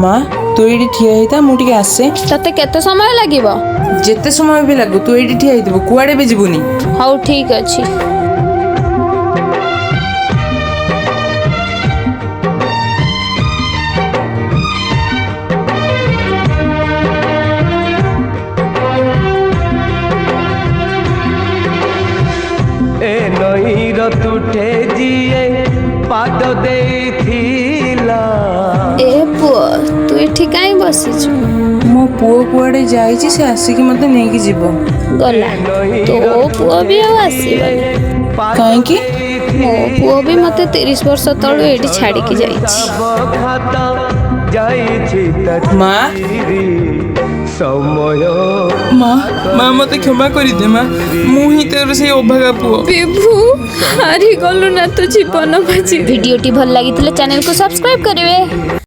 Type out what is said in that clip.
माँ तू ये ठिया होता मुझे आसे तते केते समय लागिबो जिते समय भी लागू तू ये ठिया होइतबो कुआडे भी जीवनी हौ ठीक अछि ए नईर तुठे जिए पाद देथिला ए पुओ तू एठी काई बसिछु मो पुओ कुआडे जाइछि से आसिकी मते नेकी जीवो गला तो पुओ भी आ आसीबो काहे की मो पुओ भी मते 30 वर्ष तळु एठी छाडी की जाइछि खाता जाइछि माँ समय माँ माँ मते क्षमा करी दे माँ मु ही तेरे से अभागा पुओ विभु हारी गलु ना तो जीवन बाजी वीडियोटी भल लागितले चैनल को सब्सक्राइब करिवे।